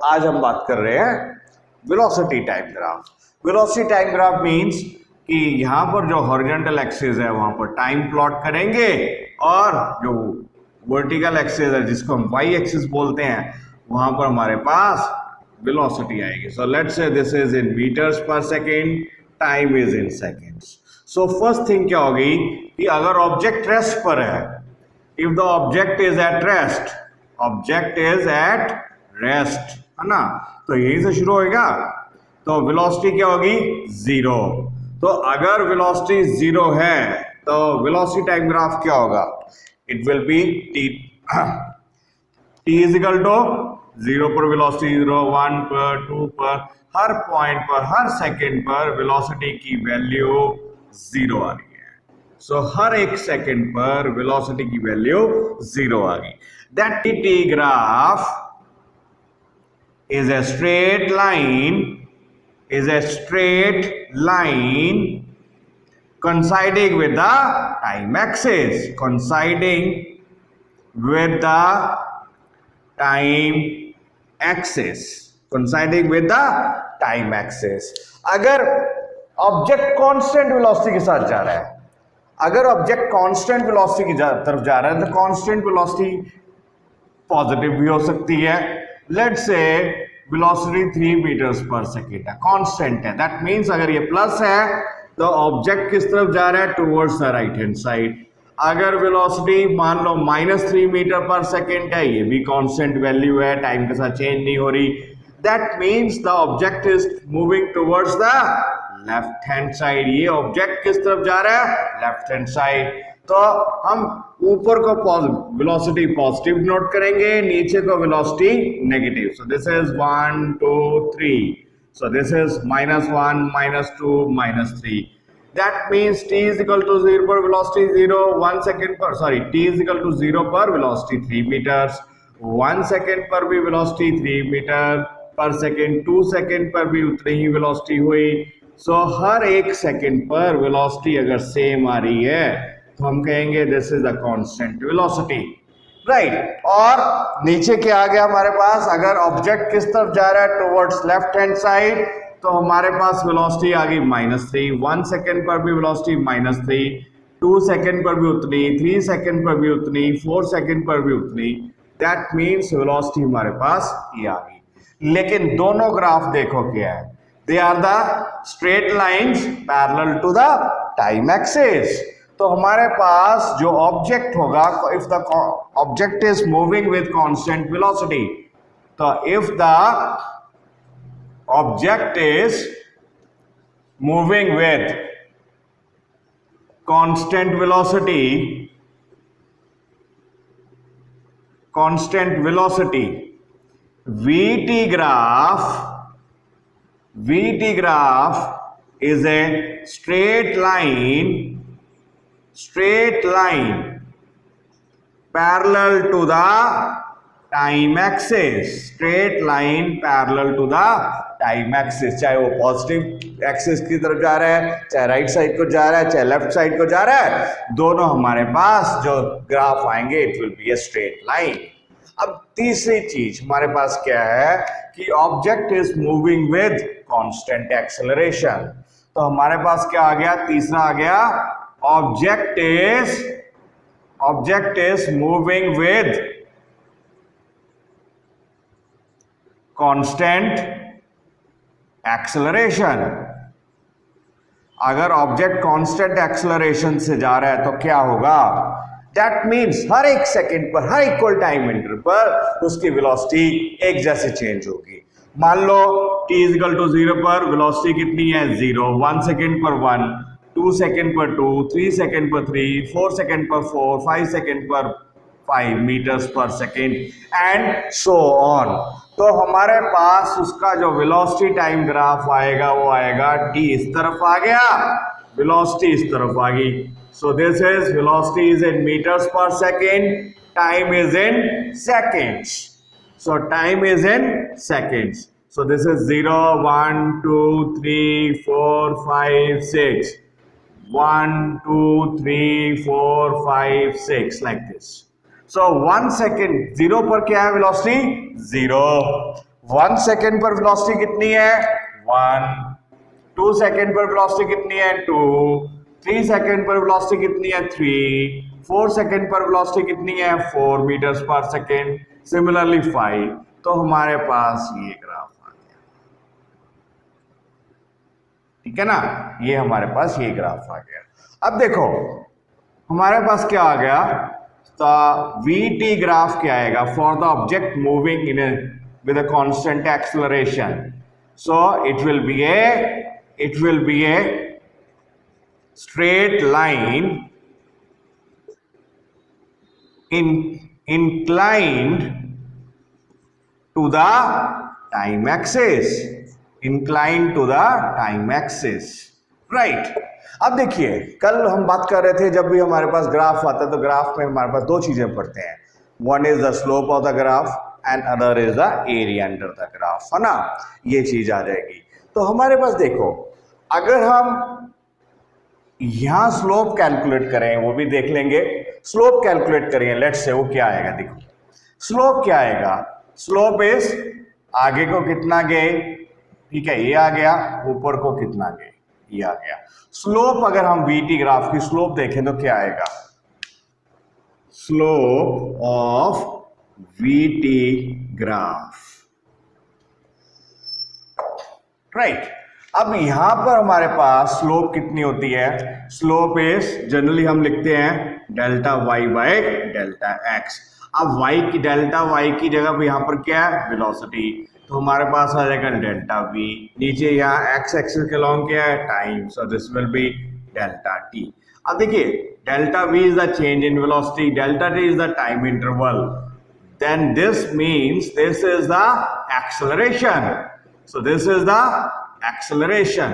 आज हम बात कर रहे हैं velocity time graph. Velocity time graph means कि यहाँ पर जो हॉरिजॉन्टल एक्सिस है वहां पर टाइम प्लॉट करेंगे और जो वर्टिकल एक्सिस है जिसको हम वाई एक्सिस बोलते हैं वहां पर हमारे पास वेलोसिटी आएगी। So let's say this is in metres per second, time is in seconds. So first thing क्या होगी कि अगर ऑब्जेक्ट रेस्ट पर है, if the object is at rest, object is at rest, है ना, तो यहीं से शुरू होएगा, तो वेलोसिटी क्या होगी? जीरो। तो अगर वेलोसिटी जीरो है तो वेलोसिटी टाइम ग्राफ क्या होगा? It will be T is equal to zero पर वेलोसिटी जीरो, 1 पर, 2 पर, हर पॉइंट पर, हर सेकंड पर वेलोसिटी की वैल्यू जीरो आ रही है। सो हर एक सेकंड पर वेलोसिटी की वैल्यू जीरो आ गई। That T graph is a straight line coinciding with the time axis, coinciding with the time axis। अगर ऑब्जेक्ट कांस्टेंट वेलोसिटी के साथ जा रहा है, अगर ऑब्जेक्ट कांस्टेंट वेलोसिटी की तरफ जा रहा है तो कांस्टेंट वेलोसिटी पॉजिटिव भी हो सकती है। Let's say velocity 3 metres per second है, कांस्टेंट है, दैट मींस अगर ये प्लस है तो ऑब्जेक्ट किस तरफ जा रहा है? Towards the right hand side. अगर वेलोसिटी मान लो -3 मीटर पर सेकेंड है, ये भी कांस्टेंट वैल्यू है, टाइम के साथ चेंज नहीं हो रही, that means the object is moving towards the left hand side. ये ऑब्जेक्ट किस तरफ जा रहा है? Left hand side. तो हम ऊपर को वेलोसिटी पॉजिटिव नोट करेंगे, नीचे को velocity negative. So this is 1 2 3, so this is -1 -2 -3। That means t is equal to 0 पर वेलोसिटी 0, 1 सेकंड पर, sorry, t is equal to 0 पर वेलोसिटी 3 मीटर्स, 1 सेकंड पर भी वेलोसिटी 3 मीटर पर सेकंड, 2 सेकंड पर भी उतनी ही वेलोसिटी हुई। सो हर एक सेकंड पर वेलोसिटी अगर सेम आ रही है तो हम कहेंगे this is a constant velocity, right. और नीचे क्या आ गया हमारे पास? अगर ऑब्जेक्ट किस तरफ जा रहा है? टुवर्ड्स लेफ्ट हैंड साइड, तो हमारे पास वेलोसिटी आ गई -3, 1 सेकंड पर भी वेलोसिटी -3, 2 सेकंड पर भी उतनी, 3 सेकंड पर भी उतनी, 4 सेकंड पर भी उतनी, दैट मींस वेलोसिटी हमारे पास ये आ गई। लेकिन दोनों ग्राफ देखो क्या है, they are the straight lines parallel to the time axis. तो हमारे पास जो ऑब्जेक्ट होगा, if the object is moving with constant velocity, तो if the object is moving with constant velocity, VT graph is a straight line parallel to the time axis, चाहे वो positive axis की तरफ जा रहा है, चाहे राइट साइड को जा रहा है, चाहे लेफ्ट साइड को जा रहा है, दोनों हमारे पास जो ग्राफ आएंगे it will be a straight line. अब तीसरी चीज हमारे पास क्या है कि object is moving with constant acceleration. तो हमारे पास क्या आ गया? तीसरा आ गया, object is moving with constant acceleration. अगर ऑब्जेक्ट कांस्टेंट एक्सेलरेशन से जा रहा है तो क्या होगा? दैट मीन्स हर एक सेकंड पर, हर इक्वल टाइम इंटरवल पर उसकी वेलोसिटी एक जैसे चेंज होगी। मान लो t is equal to 0 पर वेलोसिटी कितनी है? 0, 1 सेकंड पर 1, 2 सेकंड पर 2, 3 सेकंड पर 3, 4 सेकंड पर 4, 5 सेकंड पर 5 metres per second and so on. तो हमारे पास उसका जो वेलोसिटी टाइम ग्राफ आएगा वो आएगा t इस तरफ आ गया, वेलोसिटी इस तरफ आ गई। So this is velocity is in metres per second, time is in seconds. So time is in seconds. So this is 0, 1, 2, 3, 4, 5, 6. 1, 2, 3, 4, 5, 6 like this. So 1 second, 0 पर क्या है वेलोसिटी? 0. 1 सेकेंड पर वेलोसिटी कितनी है 1, 2 सेकेंड पर वेलोसिटी कितनी है 2, 3 सेकेंड पर वेलोसिटी कितनी है 3, 4 सेकेंड पर वेलोसिटी कितनी है 4 मीटर्स पर सेकेंड, सिमिलरली 5। तो हमारे पास ये ग्राफ आ गया, ठीक है ना, ये हमारे पास ये ग्राफ आ गया। अब देखो हमारे पास क्या आ गया, तो VT ग्राफ क्या आएगा for the object moving in with a constant acceleration. So it will be a straight line inclined to the time axis, inclined to the time axis, right? अब देखिए कल हम बात कर रहे थे, जब भी हमारे पास ग्राफ आता है तो ग्राफ में हमारे पास दो चीजें पढ़ते हैं, one is the slope of the graph and other is the area under the graph, है ना, ये चीज आ जाएगी। तो हमारे पास देखो अगर हम यहां स्लोप कैलकुलेट करें, वो भी देख लेंगे, स्लोप कैलकुलेट करें, लेट्स से वो क्या आएगा, देखो स्लोप क्या आएगा, स्लोप इज आगे को कितना गए, ठीक है, ये आ गया, ऊपर को कितना गए, ये आ गया। स्लोप अगर हम VT ग्राफ की स्लोप देखें तो क्या आएगा, slope of VT graph, right. अब यहां पर हमारे पास स्लोप कितनी होती है, स्लोप इज जनरली हम लिखते हैं delta Y by delta X. अब y की डेल्टा y की जगह पे यहां पर क्या है वेलोसिटी, तो हमारे पास आ जाएगा डेल्टा v, नीचे यहाँ x एक्सिस के लॉन्ग क्या है time, so this will B delta t। अब देखिए delta v is the change in velocity, delta t is the time interval, then this means this is the acceleration, so this is the acceleration,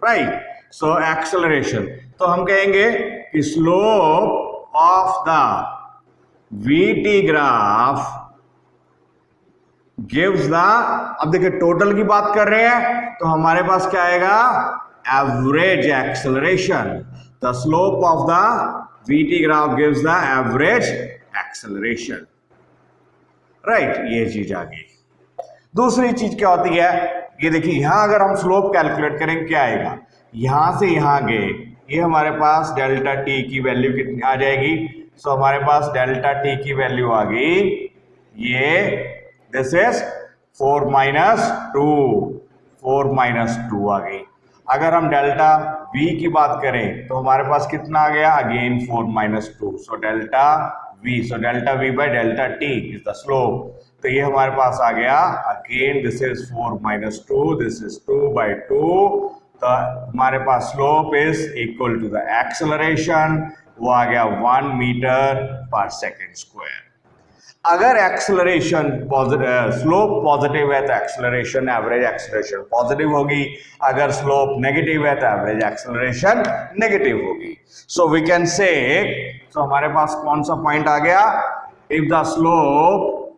right? So acceleration, तो हम कहेंगे कि slope of the VT graph gives the, अब देखिए total की बात कर रहे हैं तो हमारे पास क्या आएगा average acceleration, the slope of the VT graph gives the average acceleration, right, ये चीज आ गई। दूसरी चीज क्या होती है, ये देखिए यहां अगर हम स्लोप कैलकुलेट करें क्या आएगा, यहां से यहां गए, ये हमारे पास डेल्टा टी की वैल्यू कितनी आ जाएगी, सो हमारे पास डेल्टा टी की वैल्यू आ गई, ये दिस इज 4 माइनस 2 आ गई। अगर हम डेल्टा v की बात करें तो हमारे पास कितना आ गया, again 4 minus 2, so delta v, so delta v by delta t is the slope, तो ये हमारे पास आ गया, again this is 4 minus 2, this is 2 by 2, तो हमारे पास slope is equal to the acceleration, वो आ गया 1 मीटर पर सेकेंड स्क्वायर। अगर एक्सेलरेशन स्लोप पॉजिटिव है तो एक्सेलरेशन, एवरेज एक्सेलरेशन पॉजिटिव होगी, अगर स्लोप नेगेटिव है तो एवरेज एक्सेलरेशन नेगेटिव होगी। सो वी कैन से, तो हमारे पास कौन सा पॉइंट आ गया, if the slope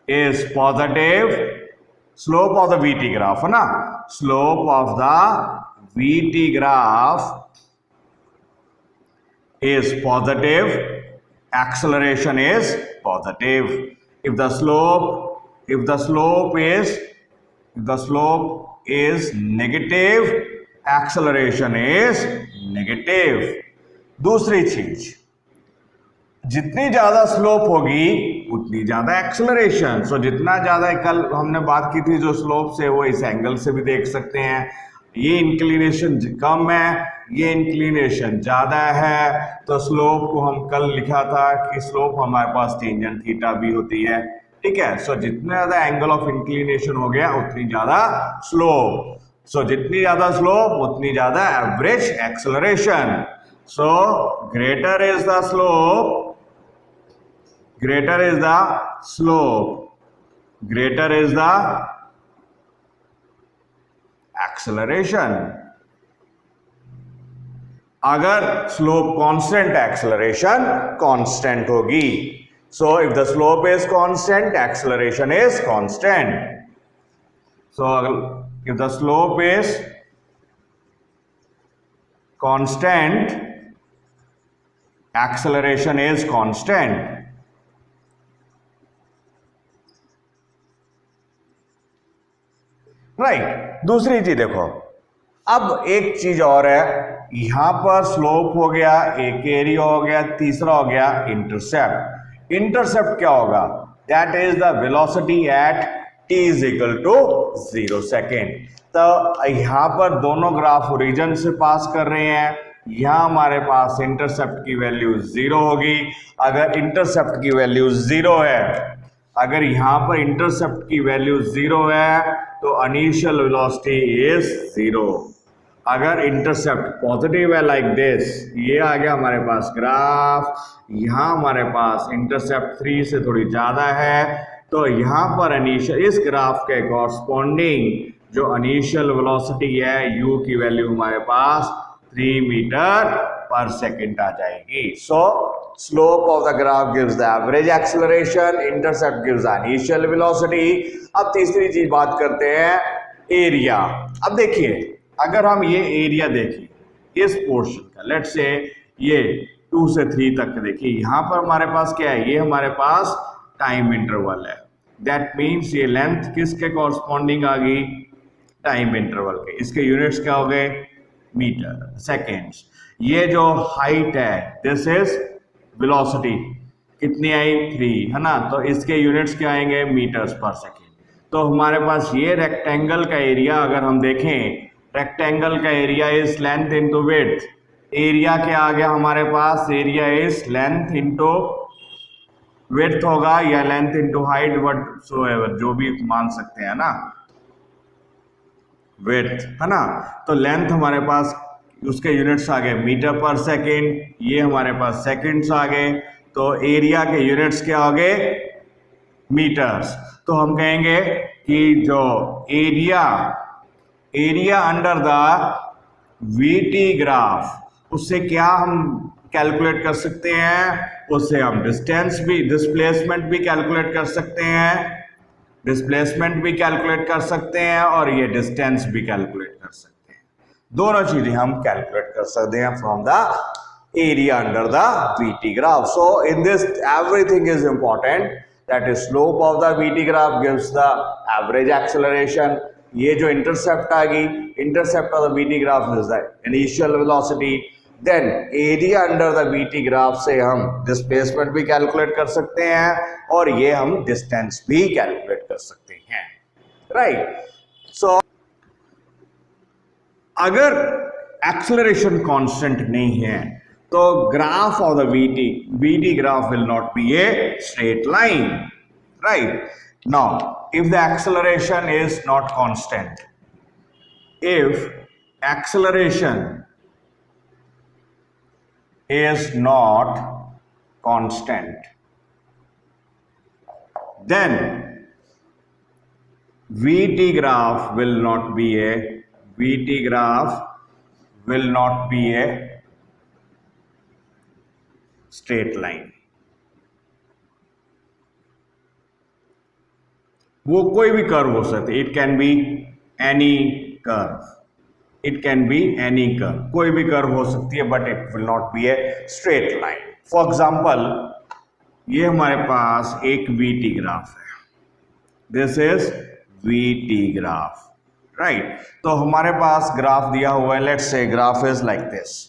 is positive, slope of the VT graph, है ना, slope of the VT graph is positive, acceleration is positive. If the slope is negative, acceleration is negative. दूसरी चीज, जितनी ज्यादा स्लोप होगी उतनी ज्यादा एक्सेलरेशन, सो जितना ज्यादा, कल हमने बात की थी जो स्लोप से, वो इस एंगल से भी देख सकते हैं, ये इंक्लिनेशन कम है, ये इंक्लिनेशन ज्यादा है, तो स्लोप को हम कल लिखा था कि स्लोप हमारे पास टेंजेंट थीटा भी होती है, ठीक है। सो जितना ज्यादा एंगल ऑफ इंक्लिनेशन हो गया उतनी ज्यादा स्लोप, सो जितनी ज्यादा स्लोप उतनी ज्यादा average acceleration, so greater is the slope, greater is the slope, greater is the acceleration. अगर स्लोप कांस्टेंट, एक्सेलरेशन कांस्टेंट होगी, so if the slope is constant, acceleration is constant, so if the slope is constant, acceleration is constant. Right. दूसरी चीज देखो, अब एक चीज और है, यहां पर स्लोप हो गया, एक एरिया हो गया, तीसरा हो गया इंटरसेप्ट। इंटरसेप्ट क्या होगा? That is the velocity at t is equal to 0 second. तो यहां पर दोनों ग्राफ ओरिजिन से पास कर रहे हैं, यहां हमारे पास इंटरसेप्ट की वैल्यू 0 होगी। अगर इंटरसेप्ट की वैल्यू 0 है, अगर यहां पर इंटरसेप्ट की वैल्यू 0 है तो इनिशियल वेलोसिटी इज 0। अगर इंटरसेप्ट पॉजिटिव है लाइक दिस, ये आ गया हमारे पास ग्राफ, यहां हमारे पास इंटरसेप्ट 3 से थोड़ी ज्यादा है, तो यहां पर इनिशियल इस ग्राफ के कॉरस्पॉन्डिंग जो इनिशियल वेलोसिटी है u की वैल्यू हमारे पास 3 मीटर पर सेकेंड आ जाएगी। सो slope of the graph gives the average acceleration, intercept gives the initial velocity. अब तीसरी चीज बात करते हैं एरिया। अब देखिए, अगर हम ये एरिया देखें इस पोर्शन का, लेट से ये 2 से 3 तक देखिए, यहां पर हमारे पास क्या है? ये हमारे पास टाइम इंटरवल है। दैट मीन्स ये लेंथ किसके कॉरस्पॉन्डिंग आ गई? टाइम इंटरवल के। इसके यूनिट्स क्या हो गए? Metre seconds. ये जो हाइट है दिस इज वेलोसिटी, कितनी आई? 3, है ना? तो इसके यूनिट्स क्या आएंगे? Metres per second. तो हमारे पास ये रेक्टेंगल का एरिया अगर हम देखें, रेक्टेंगल का area is length into width. Area क्या आ गया हमारे पास? Area is length into width होगा या लेंथ इंटू हाइट, व्हाटसोएवर, जो भी मान सकते हैं ना, विड्थ, है ना? तो लेंथ हमारे पास उसके यूनिट्स आ गए मीटर पर सेकेंड, ये हमारे पास सेकेंड्स आ गए, तो एरिया के यूनिट्स क्या हो गए? मीटर्स। तो हम कहेंगे कि जो area under the VT graph, उससे क्या हम कैलकुलेट कर सकते हैं? उससे हम डिस्प्लेसमेंट भी कैलकुलेट कर सकते हैं, और ये डिस्टेंस भी कैलकुलेट कर सकते हैं। दोनों चीजें हम कैलकुलेट कर सकते हैं from the area under the VT graph. So in this everything is important, that is slope of the VT graph gives the average acceleration. ये जो इंटरसेप्ट आ गई, intercept of the VT graph is the initial velocity. Then area under the VT graph से हम displacement भी calculate कर सकते हैं और ये हम डिस्टेंस भी कैलकुलेट कर सकते हैं, राइट? सो अगर एक्सेलरेशन कांस्टेंट नहीं है तो graph of the VT graph will not be a straight line, right? Now if the acceleration is not constant, if acceleration is not constant, then VT graph will not be a straight line. वो कोई भी curve हो सकती है, it can be any curve, कोई भी curve हो सकती है, but it will not be a straight line. For example, ये हमारे पास एक वीटी ग्राफ है, this is VT graph, right? तो हमारे पास ग्राफ दिया हुआ है, let's say graph is like this,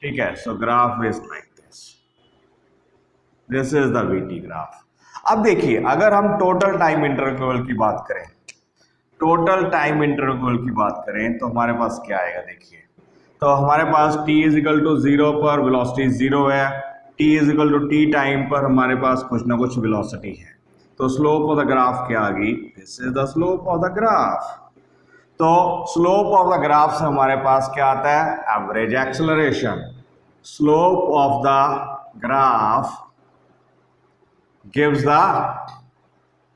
ठीक है? सो graph is like this is the VT graph. अब देखिए, अगर हम टोटल टाइम इंटरवल की बात करें, तो हमारे पास क्या आएगा? देखिए, तो हमारे पास t इज इक्वल टू 0 पर वेलोसिटी 0 है, t is equal to t time पर हमारे पास कुछ ना कुछ वेलोसिटी है, तो स्लोप ऑफ द ग्राफ क्या आ गई? This is the slope of the graph. तो स्लोप ऑफ द ग्राफ से हमारे पास क्या आता है? Average acceleration. Slope of the graph gives the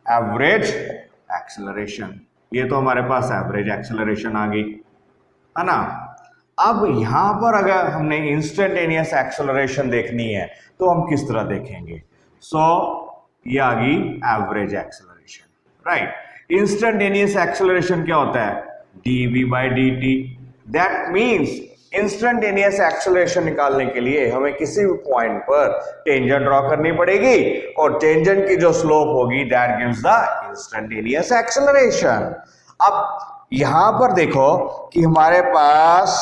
average acceleration। ये तो हमारे पास एवरेज एक्सेलरेशन आ गई, है ना? अब यहां पर अगर हमने इंस्टेंटेनियस एक्सेलरेशन देखनी है तो हम किस तरह देखेंगे? सो ये आ गई average acceleration, right? Instantaneous acceleration क्या होता है? dv/dt। That means instantaneous acceleration निकालने के लिए हमें किसी भी पॉइंट पर टेंजेंट ड्रॉ करनी पड़ेगी और टेंजेंट की जो स्लोप होगी that gives the instantaneous acceleration. अब यहां पर देखो कि हमारे पास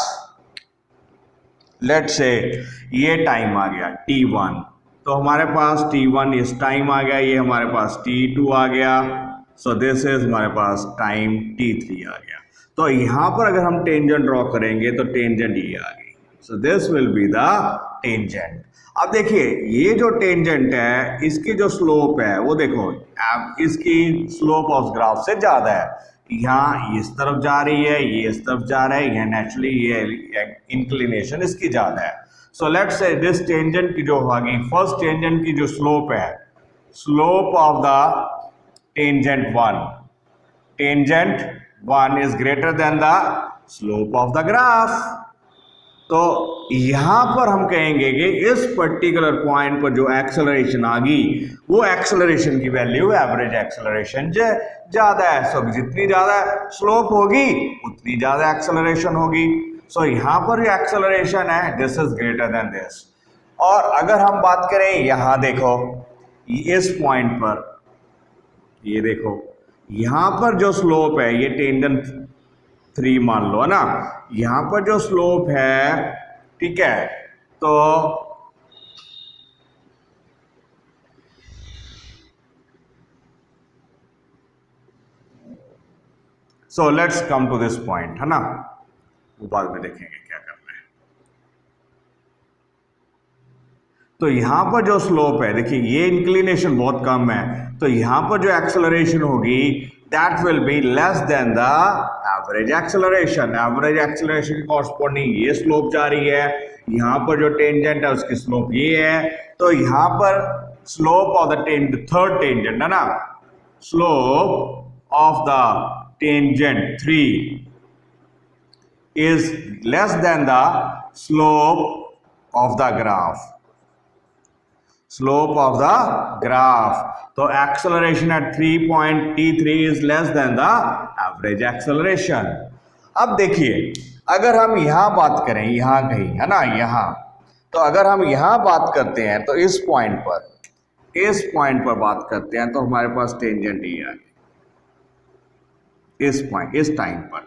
लेट से ये टाइम आ गया t1, तो हमारे पास t1 इस टाइम आ गया, ये हमारे पास t2 आ गया, सो दिस इज हमारे पास टाइम t3 आ गया। तो यहां पर अगर हम टेंजेंट ड्रॉ करेंगे तो टेंजेंट ये आ गई, so this will be the tangent. अब देखिए ये जो टेंजेंट है इसकी जो स्लोप है वो देखो इसकी स्लोप ऑफ ग्राफ से ज्यादा है, यहाँ इस तरफ जा रही है, ये इस तरफ जा रहा है, यह नेचुरली ये इंक्लिनेशन इसकी ज्यादा है। सो लेट्स से दिस टेंजेंट की जो होगी, फर्स्ट टेंजेंट की जो स्लोप है, slope of the tangent 1 is greater than the slope of the graph. तो यहां पर हम कहेंगे कि इस पर्टिकुलर पॉइंट पर जो एक्सेलरेशन आ गई वो एक्सेलरेशन की वैल्यू एवरेज एक्सेलरेशन से ज्यादा है। सो जितनी ज्यादा स्लोप होगी उतनी ज्यादा एक्सेलरेशन होगी। सो यहां पर जो एक्सेलरेशन है this is greater than this. और अगर हम बात करें यहां देखो इस पॉइंट पर, ये देखो यहां पर जो स्लोप है ये टेंजेंट 3 मान लो है ना, यहां पर जो स्लोप है, ठीक है, तो so let's come to this point, है ना, वो बाद में देखेंगे क्या करना है। तो यहां पर जो स्लोप है, देखिए ये इंक्लिनेशन बहुत कम है, तो यहां पर जो एक्सेलरेशन होगी that will be less than the average acceleration। Average acceleration के कॉरस्पॉन्डिंग ये स्लोप जा रही है, यहाँ पर जो टेंजेंट है उसकी स्लोप ये है, तो यहाँ पर slope of the third tangent है ना, slope of the tangent 3 is less than the slope of the graph, slope of the graph। तो acceleration at 3 point t3 is less than the average acceleration। अब देखिए अगर हम यहां बात करें, यहां कहीं है ना, यहां, तो अगर हम यहां बात करते हैं तो इस पॉइंट पर बात करते हैं तो हमारे पास टेंजेंट ये आ गई इस पॉइंट, इस टाइम पर,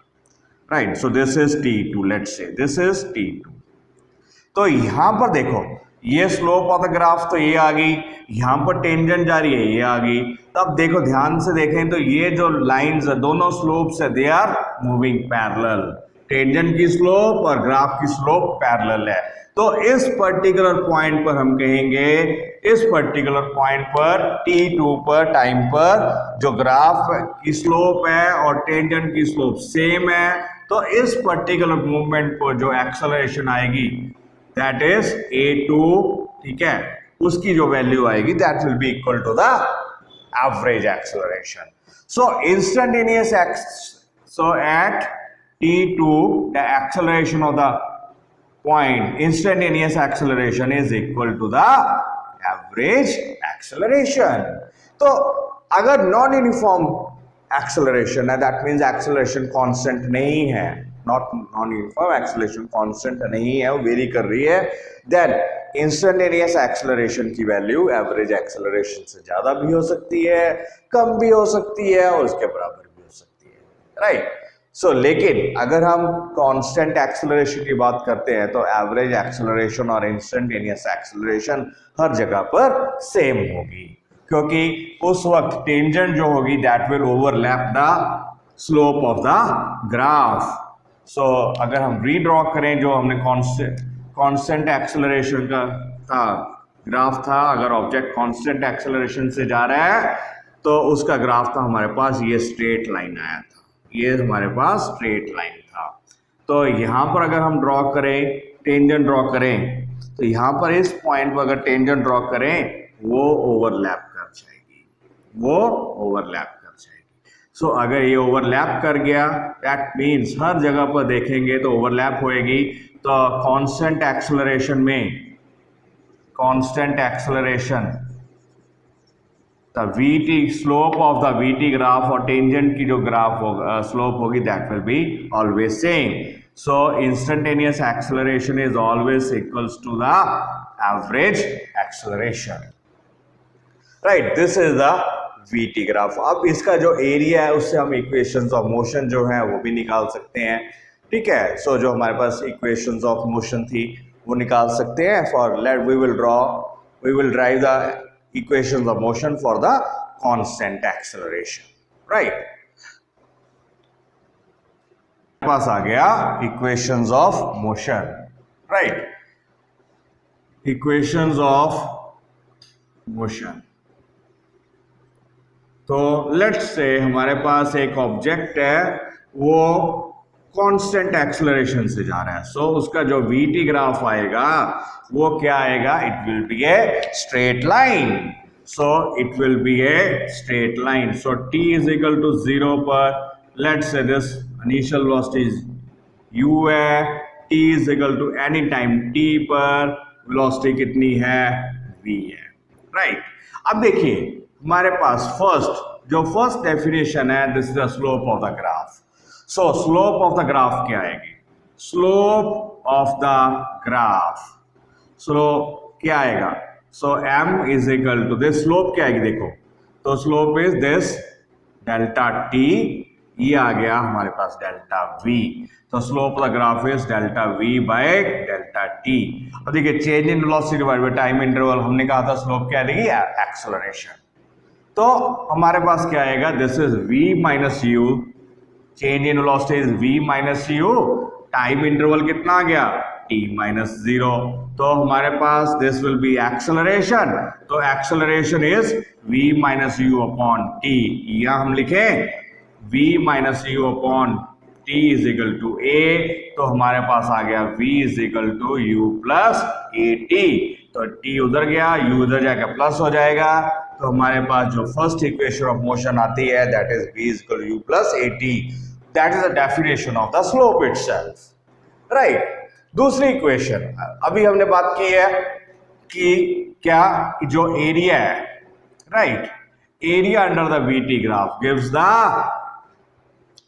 right. So this is t2, let's say this is t2। तो यहां पर देखो ये स्लोप ऑफ द ग्राफ तो ये आ गई, यहां पर टेंजेंट जा रही है ये आ गई। तो अब देखो ध्यान से देखें तो ये जो लाइंस है दोनों स्लोप्स है they are moving parallel, tangent की स्लोप और ग्राफ की स्लोप पैरेलल है। तो इस पर्टिकुलर पॉइंट पर हम कहेंगे, इस पर्टिकुलर पॉइंट पर t2 पर टाइम पर जो ग्राफ की स्लोप है और टेंजेंट की स्लोप सेम है, तो इस पर्टिकुलर मूवमेंट पर जो एक्सेलरेशन आएगी दैट इज a2, ठीक है, उसकी जो वैल्यू आएगी that will be equal to the average acceleration. So instantaneous so at t2 the acceleration of the point, instantaneous acceleration is equal to the average acceleration। तो अगर non uniform acceleration है that means acceleration constant नहीं है, non uniform acceleration constant नहीं है, वो very कर रही है, देन इंस्टेंटेनियस एक्सेलरेशन की वैल्यू एवरेज एक्सेलरेशन से ज्यादा भी हो सकती है, कम भी हो सकती है और उसके बराबर भी हो सकती है, राइट। सो लेकिन अगर हम कांस्टेंट एक्सेलरेशन की बात करते हैं तो एवरेज एक्सेलरेशन और इंस्टेंटेनियस एक्सेलरेशन हर जगह पर सेम होगी, क्योंकि उस वक्त टेंजेंट जो होगी that will overlap the slope of the graph. So अगर हम रीड्रॉ करें जो हमने कांस्टेंट एक्सेलरेशन का था ग्राफ था, अगर ऑब्जेक्ट कांस्टेंट एक्सेलरेशन से जा रहा है तो उसका ग्राफ था हमारे पास ये स्ट्रेट लाइन आया था, ये हमारे पास स्ट्रेट लाइन था। तो यहाँ पर अगर हम ड्रॉ करें, टेंजेंट ड्रॉ करें, तो यहाँ पर इस पॉइंट पर अगर टेंजेंट ड्रॉ करें वो ओवरलैप कर जाएगी, वो ओवरलैप कर जाएगी। सो अगर ये ओवरलैप कर गया दैट मीन्स हर जगह पर देखेंगे तो ओवरलैप होएगी। तो कांस्टेंट एक्सेलरेशन में, constant acceleration the vt slope of the vt graph और टेंजेंट की जो ग्राफ होगा स्लोप होगी that will be always same. So instantaneous acceleration is always equals to the average acceleration, right. This is the V T graph. अब इसका जो area है उससे हम इक्वेशंस ऑफ मोशन जो है वो भी निकाल सकते हैं, ठीक है। सो जो हमारे पास इक्वेशंस ऑफ मोशन थी वो निकाल सकते हैं। For let we will drive the equations of motion for the constant acceleration, right. पास आ गया equations of motion, right, equations of motion. तो लेट्स से हमारे पास एक ऑब्जेक्ट है, वो कांस्टेंट एक्सेलरेशन से जा रहा है। सो उसका जो वी टी ग्राफ आएगा वो क्या आएगा, it will be a straight line. So it will be a straight line. So t is equal to 0 पर let's say this initial velocity u है, t is equal to any time t पर velocity कितनी है, v है, right. अब देखिए हमारे पास फर्स्ट डेफिनेशन है, this is the slope of the graph. So slope of the graph क्या आएगी, slope of the graph, slope क्या आएगा, so m is equal to this, slope क्या आएगी देखो, तो slope is this delta t, ये आ गया हमारे पास डेल्टा v। तो slope of the graph is delta v by delta t। अब देखिए change in velocity divided by time interval, हमने कहा था स्लोप क्या आएगी, एक्सेलरेशन। तो हमारे पास क्या आएगा, this is v minus u, change in velocity is v minus u, time interval कितना आ गया, t माइनस 0। तो हमारे पास दिस विल बी एक्सेलरेशन, तो acceleration is v minus u upon t, या हम लिखें v minus u upon t is equal to a। तो हमारे पास आ गया v is equal to u plus A T. तो t उधर गया, u उधर जाकर प्लस हो जाएगा। तो हमारे पास जो फर्स्ट इक्वेशन ऑफ मोशन आती है that is v is equal to u plus A T, that is the definition of the slope itself, right. दूसरी इक्वेशन, अभी हमने बात की है कि क्या, जो एरिया है, right, area under the V T graph gives the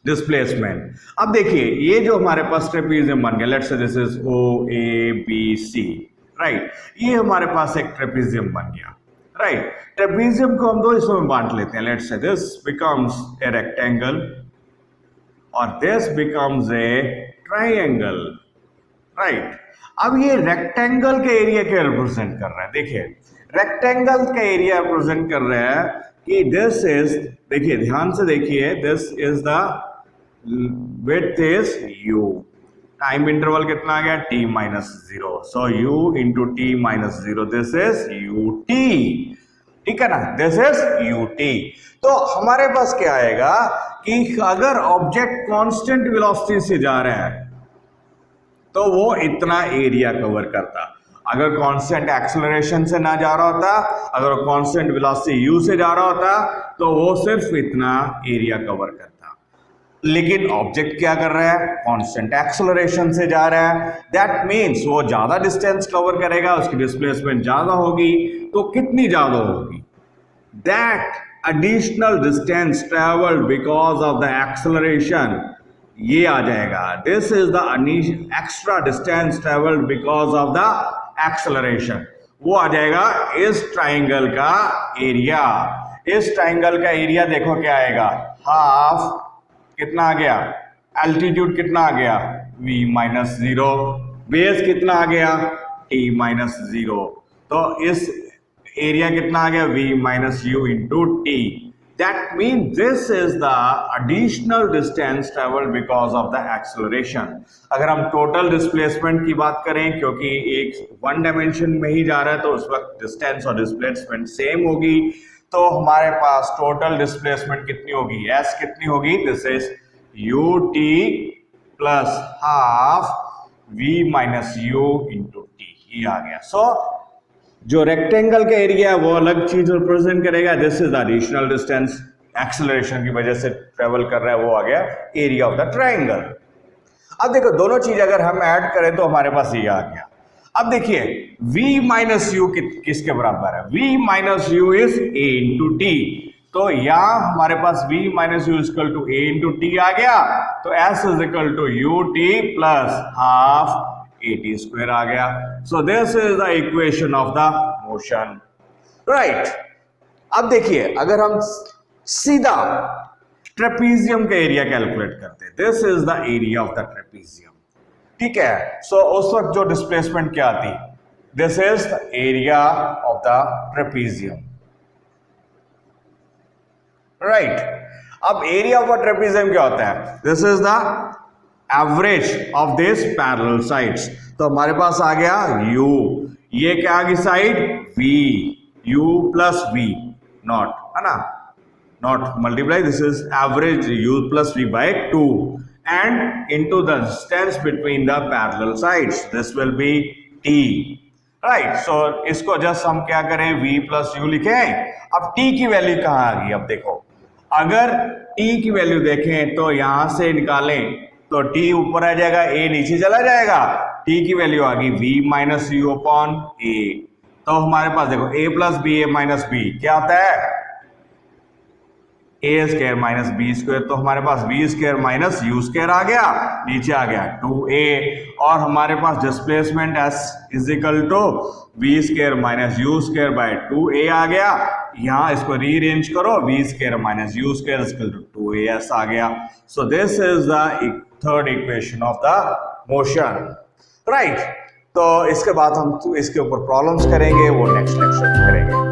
displacement. अब देखिए ये जो हमारे पास ट्रेपीजियम बन गया, let's say this is O A B C, right, ये हमारे पास एक ट्रेपीजियम बन गया, राइट। ट्रेपीजियम को हम दो हिस्सों में बांट लेते हैं, let's say this becomes a rectangle और this becomes a triangle, right. अब ये रेक्टेंगल के एरिया क्या रिप्रेजेंट कर रहा है, देखिए रेक्टेंगल का एरिया रिप्रेजेंट कर रहा है कि दिस इज, देखिए ध्यान से देखिए, this is the width is u, time interval कितना आ गया, t minus 0, so u into T minus 0, this is ut, ठीक है ना, दिस इज ut। तो हमारे पास क्या आएगा कि अगर ऑब्जेक्ट कांस्टेंट वेलोसिटी से जा रहा है तो वो इतना एरिया कवर करता, अगर कांस्टेंट एक्सेलरेशन से ना जा रहा होता, अगर कांस्टेंट वेलोसिटी u से जा रहा होता तो वो सिर्फ इतना एरिया कवर करता। लेकिन ऑब्जेक्ट क्या कर रहा है, कांस्टेंट एक्सेलरेशन से जा रहा है, दैट मीन्स वो ज्यादा डिस्टेंस कवर करेगा, उसकी डिस्प्लेसमेंट ज्यादा होगी। तो कितनी ज्यादा होगी, that additional distance travelled because of the acceleration, ये आ जाएगा, this is the extra distance travelled because of the acceleration, वो आ जाएगा इस ट्राइंगल का एरिया। इस ट्राइंगल का एरिया देखो क्या आएगा, हाफ, कितना आ गया, एल्टीट्यूड कितना आ गया, v माइनस 0, बेस कितना आ गया, t माइनस 0, तो इस एरिया कितना आ गया, v minus u into T. That means this is the additional distance traveled because of the acceleration। अगर हम टोटल डिस्प्लेसमेंट की बात करें, क्योंकि एक वन डायमेंशन में ही जा रहा है तो उस वक्त डिस्टेंस और डिस्प्लेसमेंट सेम होगी, तो हमारे पास टोटल डिस्प्लेसमेंट कितनी होगी, s कितनी होगी, this is ut plus half v minus u into T, ये आ गया। सो जो रेक्टेंगल का एरिया है वो अलग चीज रिप्रेजेंट करेगा, this is additional distance, acceleration की वजह से ट्रेवल कर रहा है, वो आ गया एरिया ऑफ द ट्राइंगल। अब देखो दोनों चीज अगर हम ऐड करें तो हमारे पास ये आ गया। अब देखिए v माइनस यू किसके बराबर है, v minus u is a into t, तो यहां हमारे पास v minus u equal to a into t आ गया, तो s is equal to u t plus half at square आ गया। So this is the equation of the motion, right. अब देखिए, अगर हम सीधा ट्रेपीजियम का एरिया कैलकुलेट करते हैं, this is the area of the trapezium, ठीक है। सो उस वक्त जो डिस्प्लेसमेंट क्या आती, this is the area of the trapezium, right. अब एरिया ऑफ अ ट्रेपीजियम क्या होता है, this is the average of this parallel sides. तो हमारे पास आ गया u, ये क्या आ गई side v, u plus v not, है ना, not multiply, this is average u plus v by 2 and into the distance between the parallel sides, this will be t, right। so इसको जस्ट हम क्या करें, v plus u लिखें। अब t की value कहाँ आ गई, अब देखो, अगर t की वैल्यू देखें तो यहां से निकालें तो t ऊपर आ जाएगा, a नीचे चला जाएगा, t की वैल्यू आ गई v minus u upon a। तो हमारे पास देखो a plus b a minus b क्या आता है, a square minus b square. तो हमारे पास b square minus u square आ गया, नीचे आ गया 2a, और हमारे पास displacement s is equal to b square minus u square by 2a आ गया। यहां इसको रीअरेंज करो, b square minus u square is equal to 2as आ गया। So this is the third equation of the motion, right. तो इसके बाद हम इसके ऊपर प्रॉब्लम्स करेंगे, वो नेक्स्ट लेक्चर में करेंगे।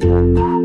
है।